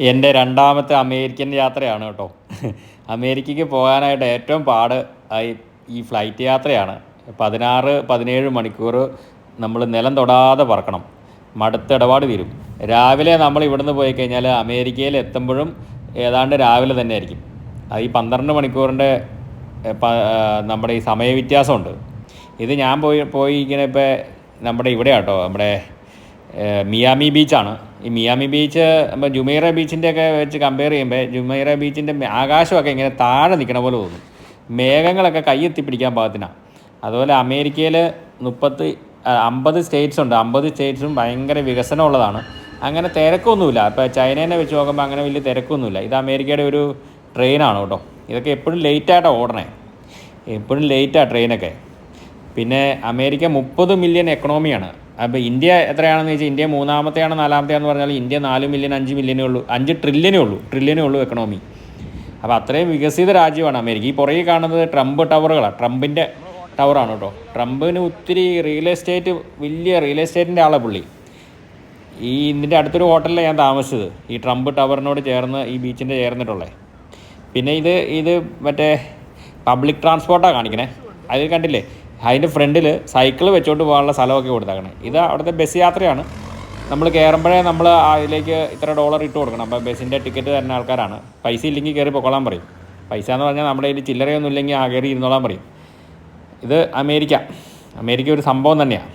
എൻ്റെ രണ്ടാമത്തെ അമേരിക്കൻ യാത്രയാണ് കേട്ടോ. അമേരിക്കയ്ക്ക് പോകാനായിട്ട് ഏറ്റവും പാട് ഈ ഫ്ലൈറ്റ് യാത്രയാണ്. 16-17 മണിക്കൂർ നമ്മൾ നിലം തൊടാതെ പറക്കണം. മടുത്തിടപാട് തീരും. രാവിലെ നമ്മൾ ഇവിടുന്ന് പോയി കഴിഞ്ഞാൽ അമേരിക്കയിൽ എത്തുമ്പോഴും ഏതാണ്ട് രാവിലെ തന്നെ ആയിരിക്കും. അത് ഈ 12 മണിക്കൂറിൻ്റെ നമ്മുടെ ഈ സമയ വ്യത്യാസമുണ്ട്. ഇത് ഞാൻ പോയി ഇങ്ങനെ ഇപ്പോൾ നമ്മുടെ ഇവിടെ കേട്ടോ, നമ്മുടെ മിയാമി ബീച്ചാണ്. ഈ മിയാമി ബീച്ച് നമ്മൾ ജുമൈറ ബീച്ചിൻ്റെയൊക്കെ വെച്ച് കമ്പയർ ചെയ്യുമ്പോൾ ജുമൈറ ബീച്ചിൻ്റെ ആകാശമൊക്കെ ഇങ്ങനെ താഴെ നിൽക്കണ പോലെ തോന്നും. മേഘങ്ങളൊക്കെ കൈയെത്തിപ്പിടിക്കാൻ പാകത്തിനാണ്. അതുപോലെ അമേരിക്കയിൽ 50 സ്റ്റേറ്റ്സ് ഉണ്ട്. 50 സ്റ്റേറ്റ്സും ഭയങ്കര വികസനമുള്ളതാണ്. അങ്ങനെ തിരക്കൊന്നുമില്ല. ഇപ്പോൾ ചൈനേനെ വെച്ച് നോക്കുമ്പോൾ അങ്ങനെ വലിയ തിരക്കൊന്നുമില്ല. ഇത് അമേരിക്കയുടെ ഒരു ട്രെയിനാണ് കേട്ടോ. ഇതൊക്കെ എപ്പോഴും ലേറ്റായിട്ടാണ് ഓടണേ, എപ്പോഴും ലേറ്റാണ് ട്രെയിനൊക്കെ. പിന്നെ അമേരിക്ക 30 മില്യൺ എക്കണോമിയാണ്. അപ്പോൾ ഇന്ത്യ എത്രയാണെന്ന് ചോദിച്ചാൽ ഇന്ത്യ 3-ാമത്തെയാണോ 4-ാമത്തെയാണെന്ന് പറഞ്ഞാൽ ഇന്ത്യ 4 മില്യൺ 5 മില്യനേ ഉള്ളൂ, 5 ട്രില്യനേ ഉള്ളൂ എക്കണോമി. അപ്പോൾ അത്രയും വികസിത രാജ്യമാണ് അമേരിക്ക. ഈ പുറകെ കാണുന്നത് ട്രംപ് ടവറുകളാണ്, ട്രംപിൻ്റെ ടവറാണ് കേട്ടോ. ട്രംപിന് ഒത്തിരി വലിയ റിയൽ എസ്റ്റേറ്റിൻ്റെ ആളാണ് പുള്ളി. ഇതിൻ്റെ അടുത്തൊരു ഹോട്ടലിലാണ് ഞാൻ താമസിച്ചത്, ഈ ട്രംപ് ടവറിനോട് ചേർന്ന്, ഈ ബീച്ചിൻ്റെ ചേർന്നിട്ടുള്ളത്. പിന്നെ ഇത് മറ്റേ പബ്ലിക് ട്രാൻസ്പോർട്ടാണ് കാണിക്കണേ. അത് കണ്ടില്ലേ, അതിൻ്റെ ഫ്രണ്ടിൽ സൈക്കിൾ വെച്ചോണ്ട് പോകാനുള്ള സ്ഥലമൊക്കെ കൊടുത്തേക്കണേ. ഇത് അവിടുത്തെ ബസ് യാത്രയാണ്. നമ്മൾ കയറുമ്പോഴേ നമ്മൾ അതിലേക്ക് ഇത്ര $1 ഇട്ട് കൊടുക്കണം. അപ്പോൾ ബസ്സിൻ്റെ ടിക്കറ്റ് തരുന്ന ആൾക്കാരാണ്. പൈസ ഇല്ലെങ്കിൽ കയറി പൊക്കോളാൻ പറയും. പൈസ എന്ന് പറഞ്ഞാൽ നമ്മുടെ കയ്യിൽ ചില്ലറയൊന്നും ഇല്ലെങ്കിൽ കയറി ഇരുന്നോളാൻ പറയും. ഇത് അമേരിക്ക ഒരു സംഭവം തന്നെയാണ്.